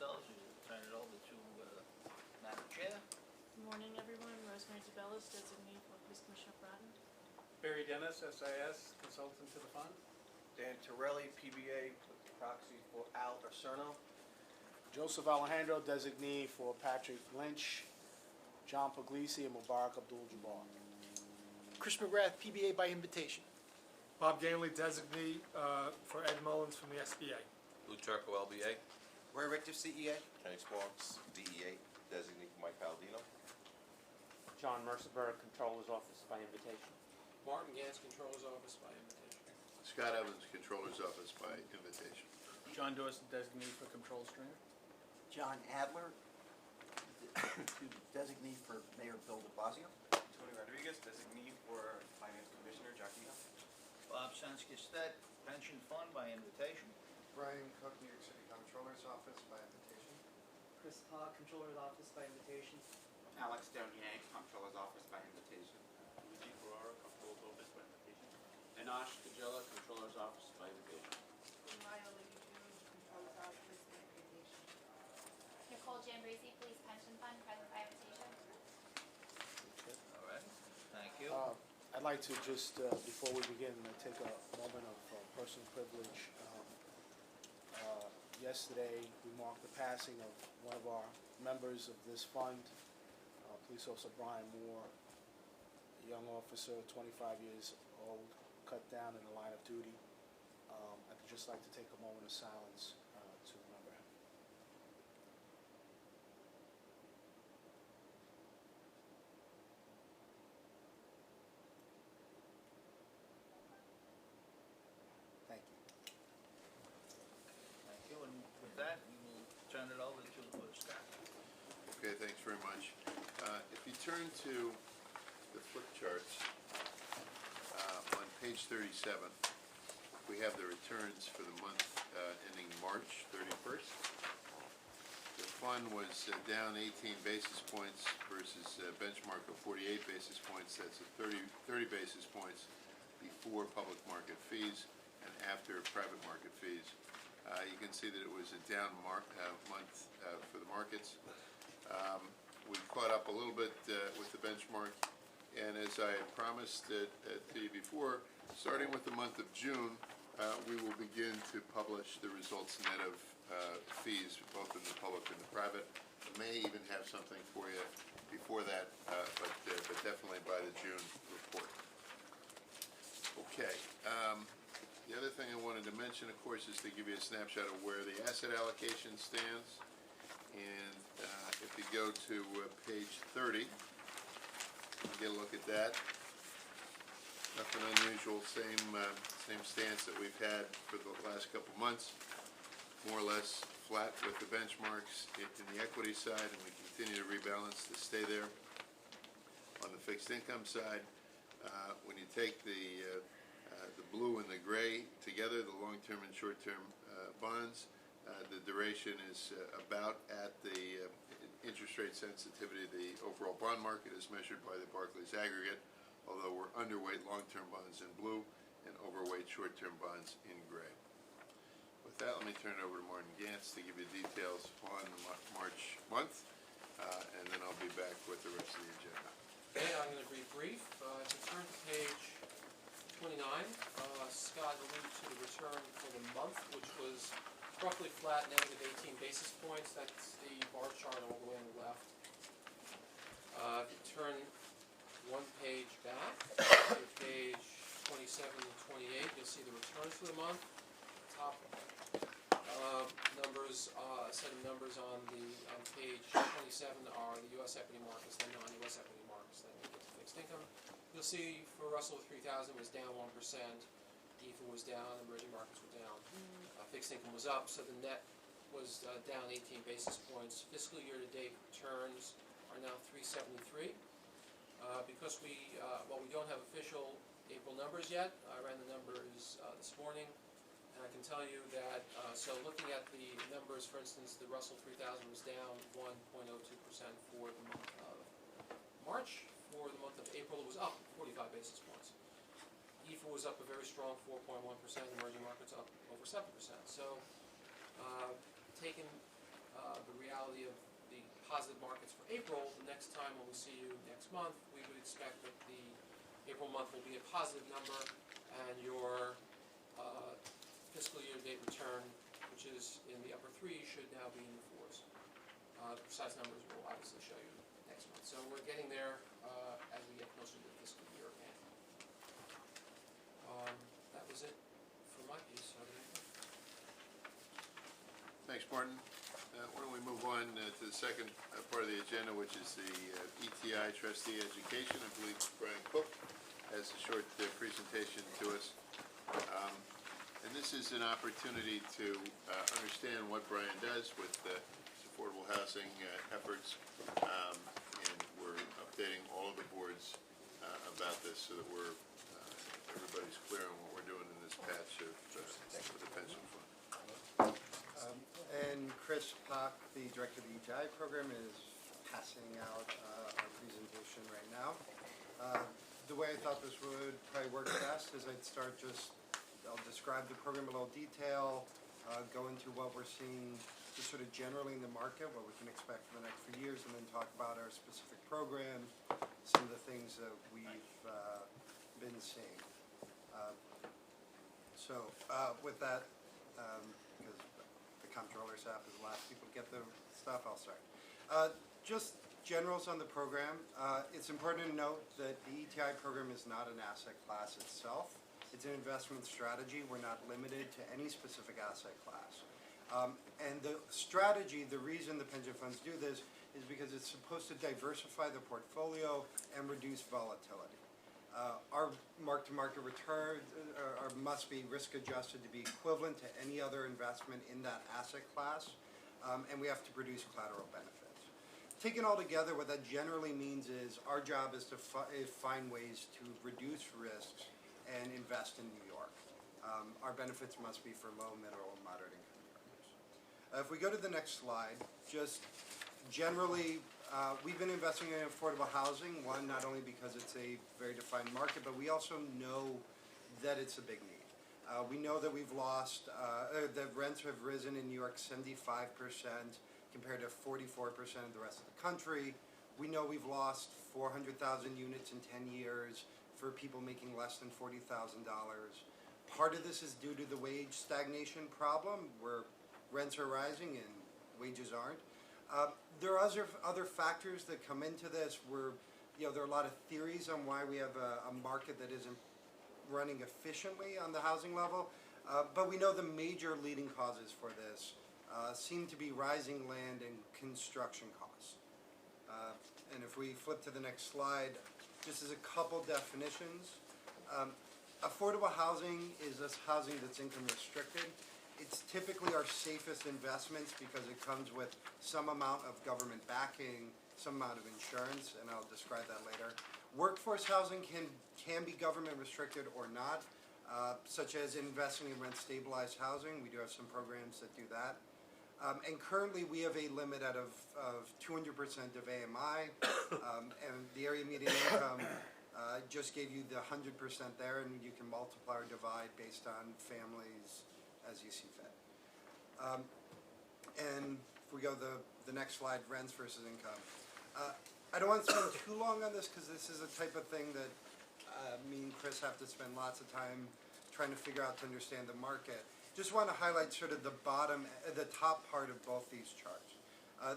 ourselves, we turn it over to Madam Chair. Good morning, everyone. Rosemary DeBellis, designee for Police Commissioner Groton. Barry Dennis, SIS, consultant to the fund. Dan Torelli, PBA, with the proxy for Al Urserno. Joseph Alejandro, designee for Patrick Lynch, John Puglisi, and Mubarak Abdul-Jabbar. Chris McGrath, PBA by invitation. Bob Ganley, designee for Ed Mullins from the SBA. Lou Turco, LBA. Roy Richter, CEA. Kenny Sparks, DEA, designee for Mike Palladino. John Mercerberg, Controller's Office by invitation. Martin Gantz, Controller's Office by invitation. Scott Evans, Controller's Office by invitation. John Dawson, designee for Control Stream. John Adler, designee for Mayor Bill de Blasio. Tony Rodriguez, designee for Finance Commissioner Giacchino. Bob Sanskisted, Pension Fund by invitation. Brian Cook, New York City Comptroller's Office by invitation. Chris Ha, Controller's Office by invitation. Alex Donier, Comptroller's Office by invitation. Luigi Ferrara, Comptroller's Office by invitation. Enosh Kajela, Controller's Office by invitation. Maya Lady June, Controller's Office by invitation. Nicole Jambrisi, Police Pension Fund, present by invitation. All right, thank you. I'd like to just, before we begin, take a moment of personal privilege. Yesterday, we marked the passing of one of our members of this fund, Police Officer Brian Moore, a young officer, 25 years old, cut down in the line of duty. I'd just like to take a moment of silence to remember him. Thank you. Thank you, and with that, we will turn it over to Scott. Okay, thanks very much. If you turn to the flip charts on page 37, we have the returns for the month ending March 31st. The fund was down 18 basis points versus a benchmark of 48 basis points. That's a 30 basis points before public market fees and after private market fees. You can see that it was a down month for the markets. We caught up a little bit with the benchmark, and as I had promised to you before, starting with the month of June, we will begin to publish the results net of fees, both in the public and the private. We may even have something for you before that, but definitely by the June report. Okay. The other thing I wanted to mention, of course, is to give you a snapshot of where the asset allocation stands. And if you go to page 30, get a look at that. Nothing unusual, same stance that we've had for the last couple months. More or less flat with the benchmarks in the equity side, and we continue to rebalance to stay there. On the fixed income side, when you take the blue and the gray together, the long-term and short-term bonds, the duration is about at the interest rate sensitivity of the overall bond market as measured by the Barclays aggregate, although we're underweight long-term bonds in blue and overweight short-term bonds in gray. With that, let me turn it over to Martin Gantz to give you details on the March month, and then I'll be back with the rest of the agenda. Okay, I'm going to be brief. If you turn to page 29, Scott alluded to the return for the month, which was roughly flat, negative 18 basis points. That's the bar chart all the way on the left. If you turn one page back to page 27 and 28, you'll see the returns for the month. Top numbers, set of numbers on page 27 are the U.S. equity markets, then non-U.S. equity markets, then we get to fixed income. You'll see for Russell 3000 was down 1%, EFA was down, emerging markets were down. Fixed income was up, so the net was down 18 basis points. Fiscal year-to-date returns are now 373. Because while we don't have official April numbers yet, I ran the numbers this morning, and I can tell you that, so looking at the numbers, for instance, the Russell 3000 was down 1.02% for the month of March. For the month of April, it was up 45 basis points. EFA was up a very strong 4.1%, emerging markets up over 7%. So taken the reality of the positive markets for April, the next time when we see you next month, we would expect that the April month will be a positive number, and your fiscal year-to-date return, which is in the upper threes, should now be in the fours. The precise numbers will obviously show you next month. So we're getting there as we get closer to the fiscal year end. That was it for my piece. Thanks, Martin. Why don't we move on to the second part of the agenda, which is the ETI trustee education. I believe Brian Cook has a short presentation to us. And this is an opportunity to understand what Brian does with affordable housing efforts. And we're updating all of the boards about this so that everybody's clear on what we're doing in this patch of the pension fund. And Chris Pock, the director of the ETI program, is passing out our presentation right now. The way I thought this would probably work best is I'll describe the program in a little detail, go into what we're seeing just sort of generally in the market, what we can expect for the next few years, and then talk about our specific program, some of the things that we've been seeing. With that, because the comptroller's app is the last people to get the stuff, I'll start. Just generals on the program. It's important to note that the ETI program is not an asset class itself. It's an investment strategy. We're not limited to any specific asset class. And the strategy, the reason the pension funds do this is because it's supposed to diversify the portfolio and reduce volatility. Our mark-to-market return must be risk-adjusted to be equivalent to any other investment in that asset class, and we have to produce collateral benefits. Taken all together, what that generally means is our job is to find ways to reduce risks and invest in New York. Our benefits must be for low, middle, and moderate income earners. If we go to the next slide, just generally, we've been investing in affordable housing, one, not only because it's a very defined market, but we also know that it's a big need. We know that we've lost, that rents have risen in New York 75% compared to 44% of the rest of the country. We know we've lost 400,000 units in 10 years for people making less than $40,000. Part of this is due to the wage stagnation problem, where rents are rising and wages aren't. There are other factors that come into this where, there are a lot of theories on why we have a market that isn't running efficiently on the housing level, but we know the major leading causes for this seem to be rising land and construction costs. And if we flip to the next slide, just as a couple definitions, affordable housing is this housing that's income restricted. It's typically our safest investments because it comes with some amount of government backing, some amount of insurance, and I'll describe that later. Workforce housing can be government restricted or not, such as investing in rent-stabilized housing. We do have some programs that do that. And currently we have a limit of 200% of AMI, and the area median income just gave you the 100% there, and you can multiply or divide based on families as you see fit. And if we go the next slide, rents versus income. I don't want to spend too long on this because this is a type of thing that me and Chris have to spend lots of time trying to figure out to understand the market. Just want to highlight sort of the top part of both these charts.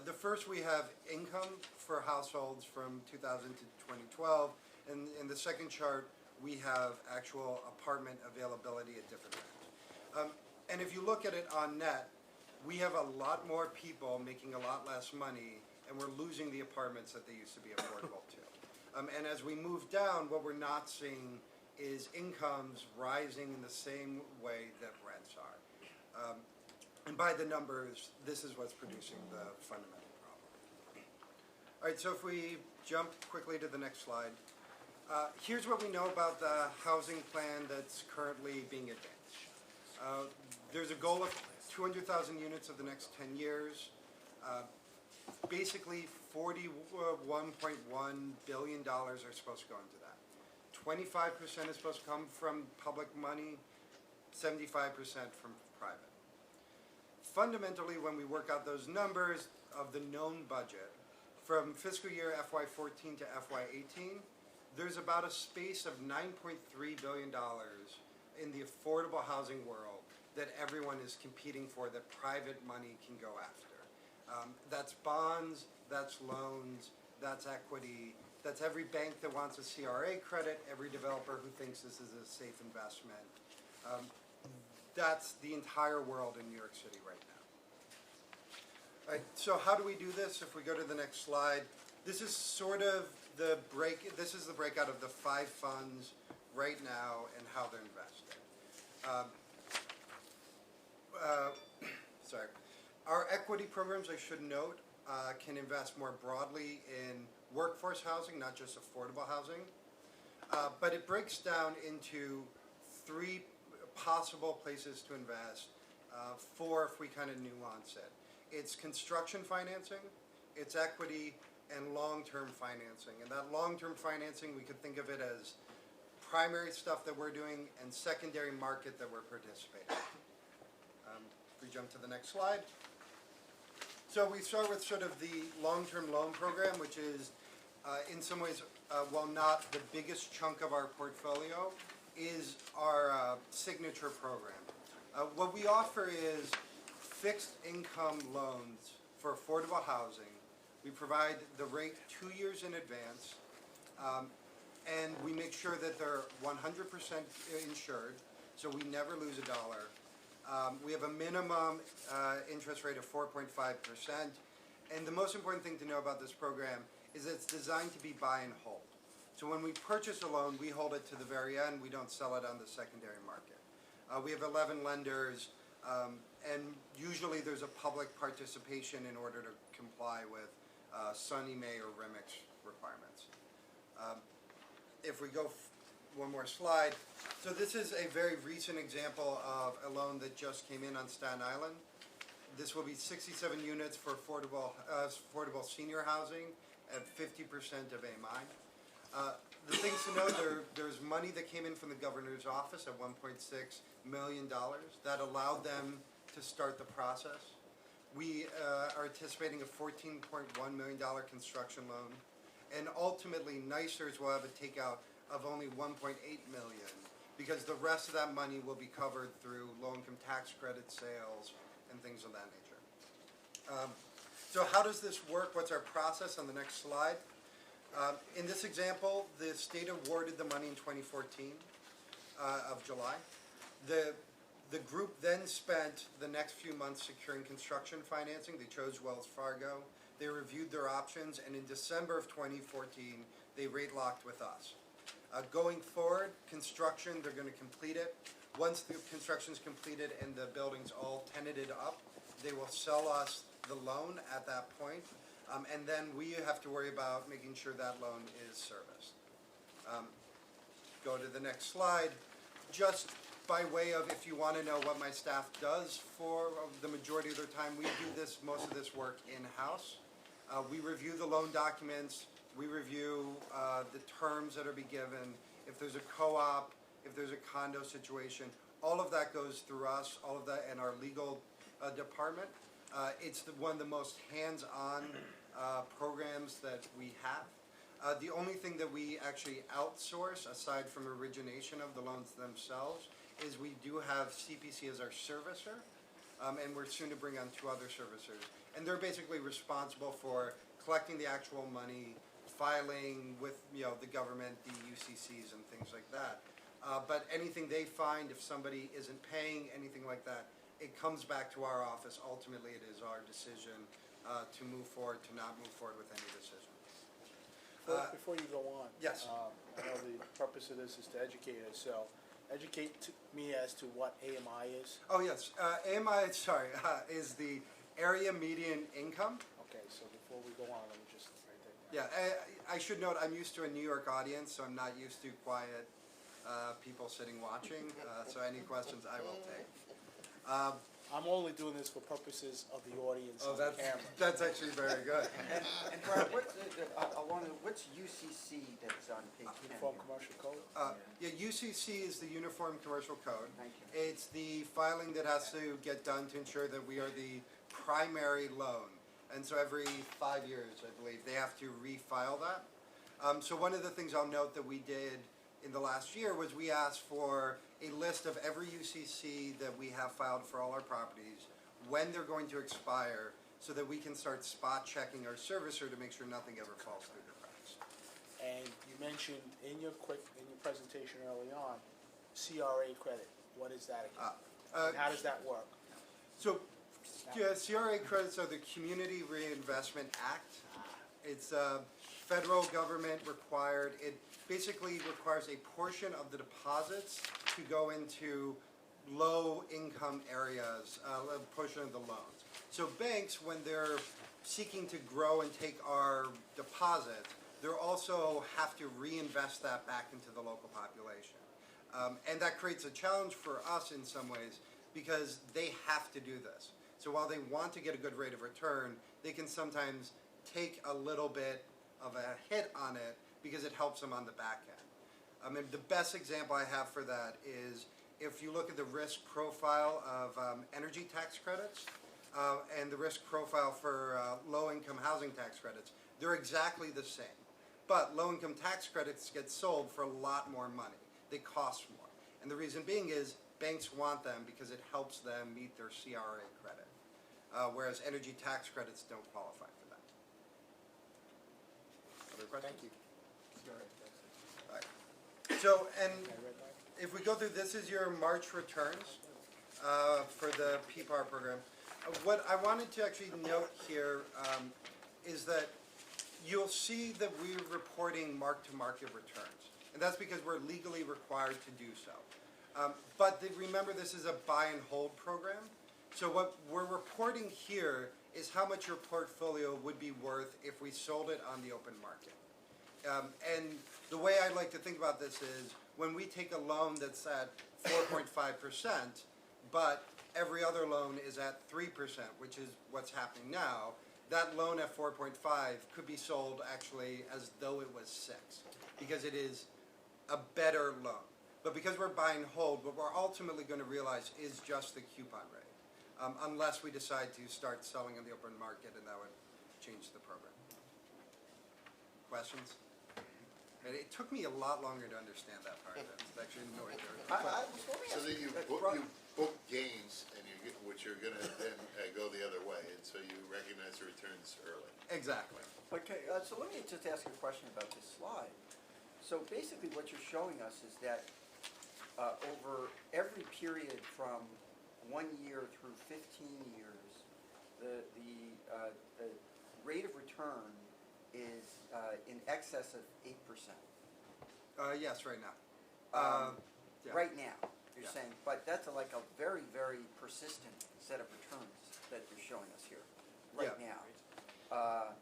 The first, we have income for households from 2000 to 2012, and in the second chart, we have actual apartment availability at different rents. And if you look at it on net, we have a lot more people making a lot less money, and we're losing the apartments that they used to be affordable to. And as we move down, what we're not seeing is incomes rising in the same way that rents are. And by the numbers, this is what's producing the fundamental problem. All right, so if we jump quickly to the next slide, here's what we know about the housing plan that's currently being advanced. There's a goal of 200,000 units of the next 10 years. Basically, $41.1 billion are supposed to go into that. 25% is supposed to come from public money, 75% from private. fundamentally, when we work out those numbers of the known budget, from fiscal year FY14 to FY18, there's about a space of $9.3 billion in the affordable housing world that everyone is competing for, that private money can go after. That's bonds, that's loans, that's equity, that's every bank that wants a CRA credit, every developer who thinks this is a safe investment. That's the entire world in New York City right now. All right, so how do we do this? If we go to the next slide, this is sort of the this is the breakout of the 5 funds right now and how they're invested. Sorry. Our equity programs, I should note, can invest more broadly in workforce housing, not just affordable housing. But it breaks down into 3 possible places to invest, 4 if we kind of nuance it. It's construction financing, it's equity, and long-term financing. And that long-term financing, we could think of it as primary stuff that we're doing and secondary market that we're participating in. If we jump to the next slide. So we start with sort of the long-term loan program, which is in some ways, while not the biggest chunk of our portfolio, is our signature program. What we offer is fixed income loans for affordable housing. We provide the rate 2 years in advance, and we make sure that they're 100% insured, so we never lose a dollar. We have a minimum interest rate of 4.5%, and the most important thing to know about this program is that it's designed to be buy and hold. So when we purchase a loan, we hold it to the very end. We don't sell it on the secondary market. We have 11 lenders, and usually there's a public participation in order to comply with Sunny Mae or REMIX requirements. If we go one more slide. So this is a very recent example of a loan that just came in on Staten Island. This will be 67 units for affordable senior housing at 50% of AMI. The things to know, there's money that came in from the governor's office at $1.6 million that allowed them to start the process. We are anticipating a $14.1 million construction loan, and ultimately NYSERS will have a takeout of only $1.8 million because the rest of that money will be covered through low-income tax credit sales and things of that nature. So how does this work? What's our process on the next slide? In this example, the state awarded the money in 2014 of July. The group then spent the next few months securing construction financing. They chose Wells Fargo. They reviewed their options, and in December of 2014, they rate locked with us. Going forward, construction, they're going to complete it. Once the construction is completed and the building's all tenanted up, they will sell us the loan at that point, and then we have to worry about making sure that loan is serviced. Go to the next slide. Just by way of, if you want to know what my staff does for the majority of their time, we do most of this work in-house. We review the loan documents. We review the terms that are be given. If there's a co-op, if there's a condo situation, all of that goes through us, all of that, and our legal department. It's one of the most hands-on programs that we have. The only thing that we actually outsource, aside from origination of the loans themselves, is we do have CPC as our servicer, and we're soon to bring on 2 other servicers. And they're basically responsible for collecting the actual money, filing with the government, the UCCs and things like that. But anything they find, if somebody isn't paying, anything like that, it comes back to our office. Ultimately, it is our decision to move forward, to not move forward with any decision. Before you go on, yes. I know the purpose of this is to educate us, so educate me as to what AMI is. Oh yes, AMI, is the area median income. Okay, so before we go on, let me just write that down. Yeah, I should note I'm used to a New York audience, so I'm not used to quiet people sitting watching, so any questions I will take. I'm only doing this for purposes of the audience on the camera. That's actually very good. And Brad, what what's UCC that's on page 10 Uniform here? Commercial Code? Yeah, UCC is the Uniform Commercial Code. Thank you. It's the filing that has to get done to ensure that we are the primary loan. And so every 5 years, I believe, they have to refile that. So one of the things I'll note that we did in the last year was we asked for a list of every UCC that we have filed for all our properties, when they're going to expire, so that we can start spot checking our servicer to make sure nothing ever falls through the cracks. And you mentioned in your presentation early on, CRA credit. What is that again? And how does that work? So, yeah, CRA credits are the Community Reinvestment Act. It's federal government required. It basically requires a portion of the deposits to go into low-income areas, a portion of the loans. So banks, when they're seeking to grow and take our deposits, they also have to reinvest that back into the local population. And that creates a challenge for us in some ways because they have to do this. So while they want to get a good rate of return, they can sometimes take a little bit of a hit on it because it helps them on the back end. And the best example I have for that is if you look at the risk profile of energy tax credits and the risk profile for low-income housing tax credits, they're exactly the same. But low-income tax credits get sold for a lot more money. They cost more. And the reason being is banks want them because it helps them meet their CRA credit, whereas energy tax credits don't qualify for that. Other questions? Thank you. All right. So, and if we go through, this is your March returns for the PPAR program. What I wanted to actually note here is that you'll see that we're reporting mark-to-market returns. And that's because we're legally required to do so. But remember, this is a buy and hold program. So what we're reporting here is how much your portfolio would be worth if we sold it on the open market. And the way I like to think about this is when we take a loan that's at 4.5%, but every other loan is at 3%, which is what's happening now, that loan at 4.5 could be sold actually as though it was 6, because it is a better loan. But because we're buy and hold, what we're ultimately going to realize is just the coupon rate, unless we decide to start selling in the open market, and that would change the program. Questions? And it took me a lot longer to understand that part. It's actually annoying. So then you book gains, and which are going to then go the other way, and so you recognize the returns early. Exactly. Okay, so let me just ask a question about this slide. So basically what you're showing us is that over every period from 1 year through 15 years, the rate of return is in excess of 8%. Yes, right now. Yeah. Right now, you're Yeah. saying, but that's like a very, very persistent set of returns that you're showing us here, right Yeah. now.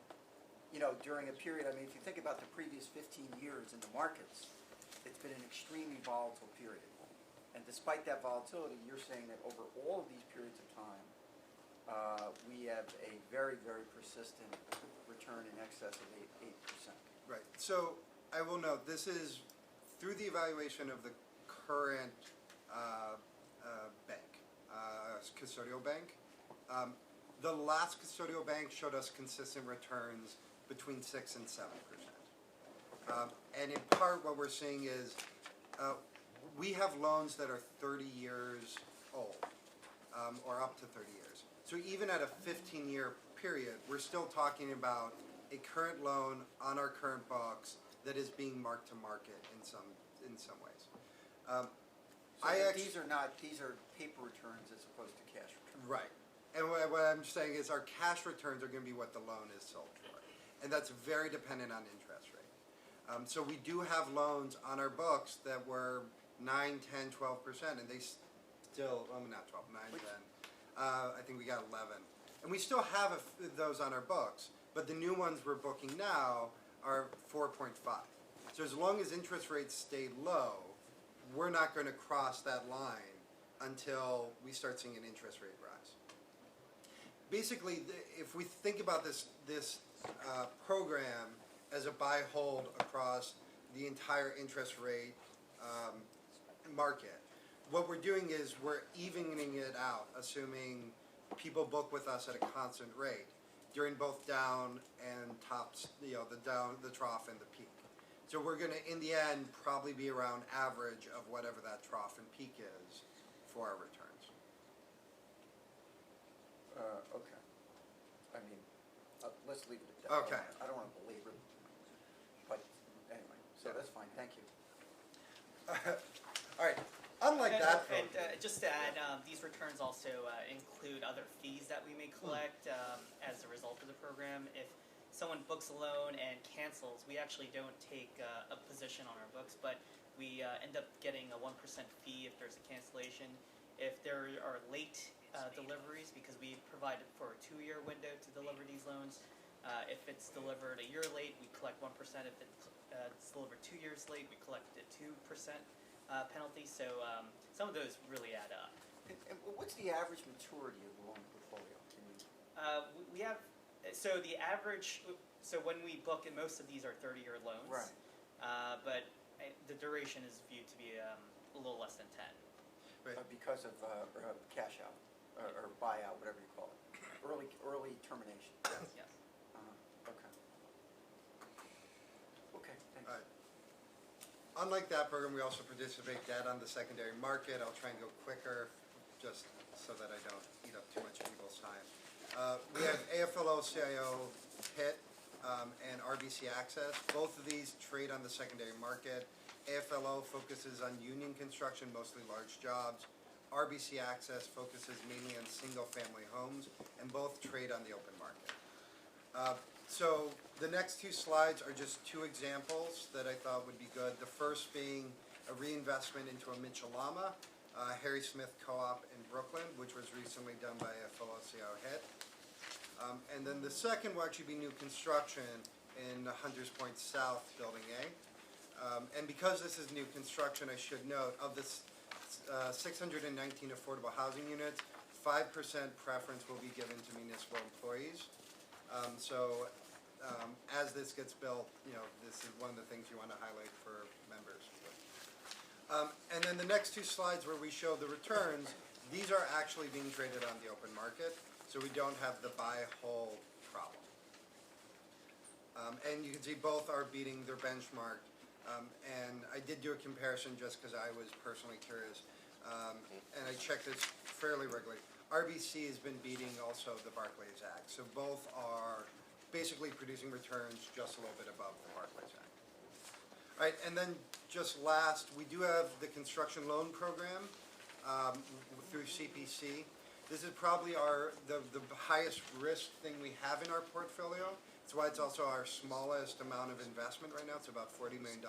You know, during a period, I mean, if you think about the previous 15 years in the markets, it's been an extremely volatile period. And despite that volatility, you're saying that over all of these periods of time, we have a very, very persistent return in excess of 8%. Right. So I will note, this is through the evaluation of the current bank, custodial bank. The last custodial bank showed us consistent returns between 6 and 7%. And in part, what we're seeing is we have loans that are 30 years old, or up to 30 years. So even at a 15-year period, we're still talking about a current loan on our current books that is being marked to market in some ways. These are paper returns as opposed to cash returns. Right. And what I'm saying is our cash returns are going to be what the loan is sold for. And that's very dependent on interest rate. So we do have loans on our books that were 9, 10, 12%, and they still, well, not 12, 9, 10. I think we got 11. And we still have those on our books, but the new ones we're booking now are 4.5. So as long as interest rates stay low, we're not going to cross that line until we start seeing an interest rate rise. Basically, if we think about this program as a buy hold across the entire interest rate market. What we're doing is we're evening it out, assuming people book with us at a constant rate during both down and tops, the trough and the peak. So we're gonna, in the end, probably be around average of whatever that trough and peak is for our returns. Okay. I mean, let's leave it at that. Okay. I don't want to belabor it, but anyway, so that's fine, thank you. All right, unlike that And program, just to add, these returns also include other fees that we may collect as a result of the program. If someone books a loan and cancels, we actually don't take a position on our books, but we end up getting a 1% fee if there's a cancellation. If there are late deliveries, because we provide for a 2-year window to deliver these loans, if it's delivered a year late, we collect 1%. If it's delivered 2 years late, we collect a 2% penalty. So some of those really add up. And what's the average maturity of the loan portfolio? Can you? We have, so the average, so when we book it, most of these are 30-year loans. Right. But the duration is viewed to be a little less than 10. Because of cash out, or buyout, whatever you call it. Early termination. Yes. Okay. Okay, thanks. unlike that program, we also participate debt on the secondary market. I'll try and go quicker, just so that I don't eat up too much of people's time. We have AFLO-CIO HIT and RBC Access. Both of these trade on the secondary market. AFLO focuses on union construction, mostly large jobs. RBC Access focuses mainly on single-family homes, and both trade on the open market. So the next two slides are just two examples that I thought would be good. The first being a reinvestment into a Mitchell-Lama, Harry Smith Co-op in Brooklyn, which was recently done by AFLO-CIO HIT. And then the second will actually be new construction in Hunters Point South, Building A. And because this is new construction, I should note, of this 619 affordable housing units, 5% preference will be given to municipal employees. As this gets built, this is one of the things you want to highlight for members. And then the next two slides where we show the returns, these are actually being traded on the open market, so we don't have the buy-hold problem. And you can see both are beating their benchmark. And I did do a comparison just because I was personally curious, and I checked this fairly regularly. RBC has been beating also the Barclays Act, so both are basically producing returns just a little bit above the Barclays Act. All right, and then just last, we do have the construction loan program through CPC. This is probably the highest risk thing we have in our portfolio. That's why it's also our smallest amount of investment right now. It's about $40 million.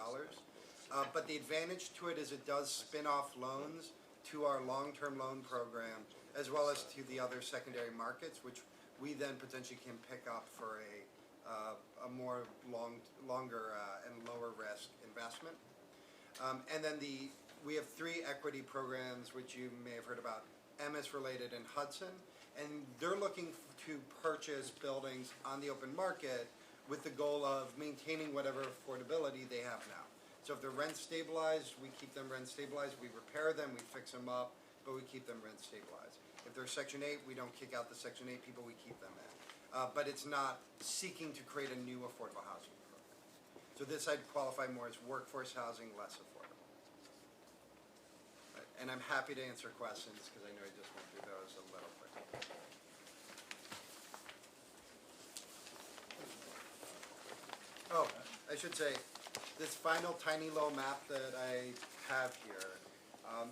But the advantage to it is it does spin off loans to our long-term loan program, as well as to the other secondary markets, which we then potentially can pick up for a more longer and lower risk investment. And then we have 3 equity programs, which you may have heard about, MS related and Hudson, and they're looking to purchase buildings on the open market with the goal of maintaining whatever affordability they have now. So if they're rent stabilized, we keep them rent stabilized, we repair them, we fix them up, but we keep them rent stabilized. If they're Section 8, we don't kick out the Section 8 people, we keep them in. But it's not seeking to create a new affordable housing program. So this I'd qualify more as workforce housing, less affordable. Right. And I'm happy to answer questions because I know I just went through those a little quick. Oh, I should say, this final tiny little map that I have here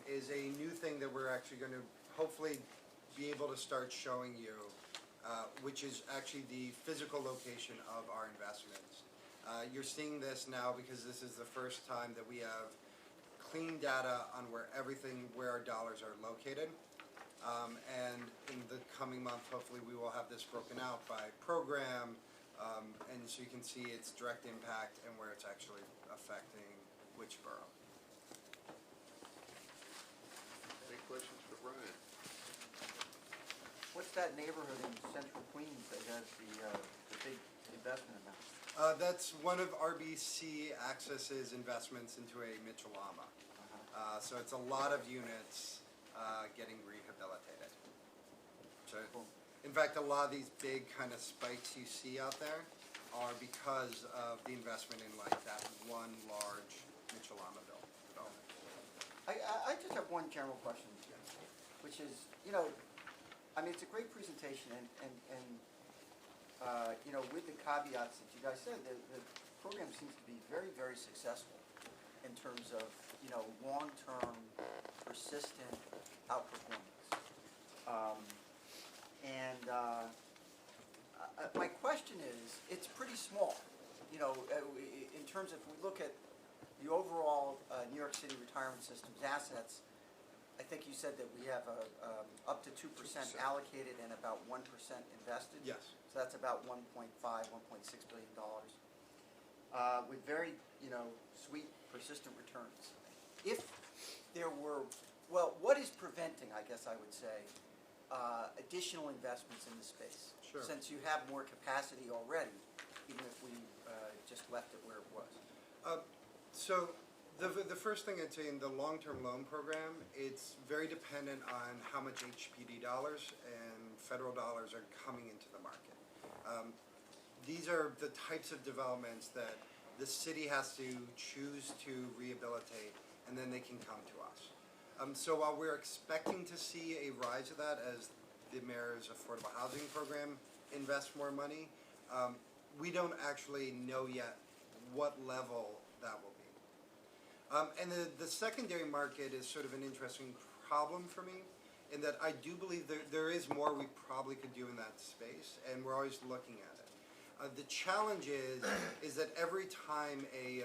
is a new thing that we're actually going to hopefully be able to start showing you, which is actually the physical location of our investments. You're seeing this now because this is the first time that we have clean data on where our dollars are located. And in the coming month, hopefully we will have this broken out by program, and so you can see its direct impact and where it's actually affecting which borough. Any questions for Brian? What's that neighborhood in central Queens that has the big investment amount? That's one of RBC Access's investments into a Mitchell-Lama. So it's a lot of units getting rehabilitated. So, in fact, a lot of these big kind of spikes you see out there are because of the investment in like that one large Mitchell-Lama development. I just have one general question, which is, you know, I mean, it's a great presentation, and you know, with the caveats that you guys said, the program seems to be very, very successful in terms of, you know, long-term, persistent outperformance. My question is, it's pretty small, you know, in terms of, if we look at the overall New York City retirement system's assets, I think you said that we have up to 2% allocated and about 1% invested. Yes. So that's about $1.5, $1.6 billion, with very, you know, sweet, persistent returns. If there were, well, what is preventing, I guess I would say, additional investments in the space? Sure. Since you have more capacity already, even if we just left it where it was. So the first thing I'd say in the long-term loan program, it's very dependent on how much HPD dollars and federal dollars are coming into the market. These are the types of developments that the city has to choose to rehabilitate, and then they can come to us. So while we're expecting to see a rise of that as the mayor's affordable housing program invests more money, we don't actually know yet what level that will be. And the secondary market is sort of an interesting problem for me, in that I do believe there is more we probably could do in that space, and we're always looking at it. The challenge is that every time a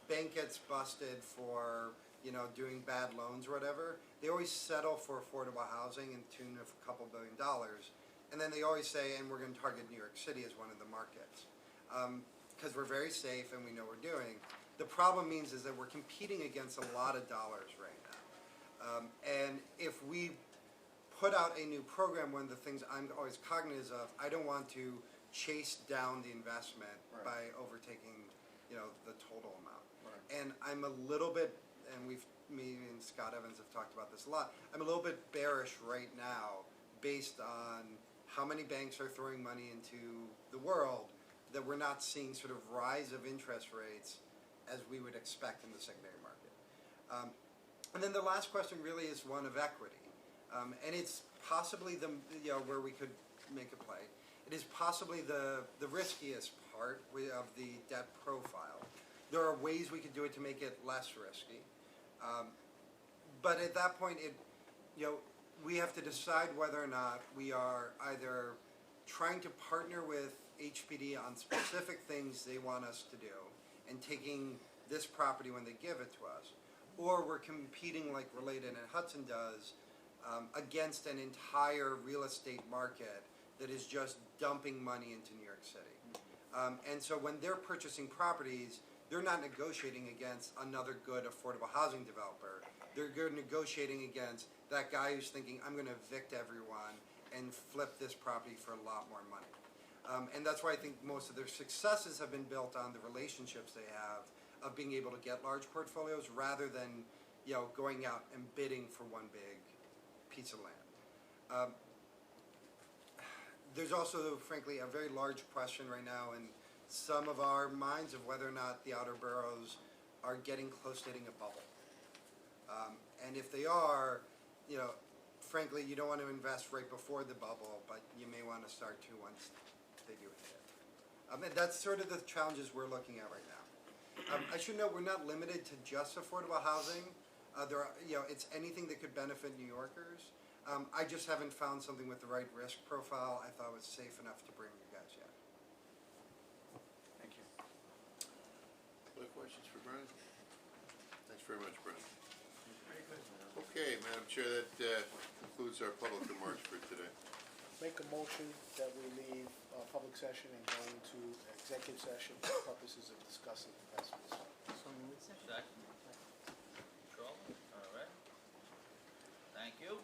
bank gets busted for, you know, doing bad loans or whatever, they always settle for affordable housing in the tune of a couple $2 billion, and then they always say, and we're going to target New York City as one of the markets, because we're very safe and we know what we're doing. The problem means is that we're competing against a lot of dollars right now, and if we put out a new program, one of the things I'm always cognizant of, I don't want to chase down the investment by overtaking, you know, the total amount. And I'm a little bit, and me and Scott Evans have talked about this a lot, I'm a little bit bearish right now based on how many banks are throwing money into the world, that we're not seeing sort of rise of interest rates as we would expect in the secondary market. And then the last question really is one of equity. And it's possibly you know, where we could make a play. It is possibly the riskiest part of the debt profile. There are ways we could do it to make it less risky. But at that point, you know, we have to decide whether or not we are either trying to partner with HPD on specific things they want us to do and taking this property when they give it to us, or we're competing like Related and Hudson does against an entire real estate market that is just dumping money into New York City. And so when they're purchasing properties, they're not negotiating against another good affordable housing developer. They're negotiating against that guy who's thinking, I'm going to evict everyone and flip this property for a lot more money. And that's why I think most of their successes have been built on the relationships they have of being able to get large portfolios rather than, you know, going out and bidding for one big piece of land. There's also, frankly, a very large question right now in some of our minds of whether or not the outer boroughs are getting close to hitting a bubble. And if they are, you know, frankly, you don't want to invest right before the bubble, but you may want to start to once they do hit it. And that's sort of the challenges we're looking at right now. I should note we're not limited to just affordable housing. There are, you know, it's anything that could benefit New Yorkers. I just haven't found something with the right risk profile I thought was safe enough to bring you guys yet. Thank you. Other questions for Brian? Thanks very much, Brian. Okay, Madam Chair, that concludes our public remarks for today. Make a motion that we leave public session and go into executive session for purposes of discussing investments. Second. Control, all right. Thank you.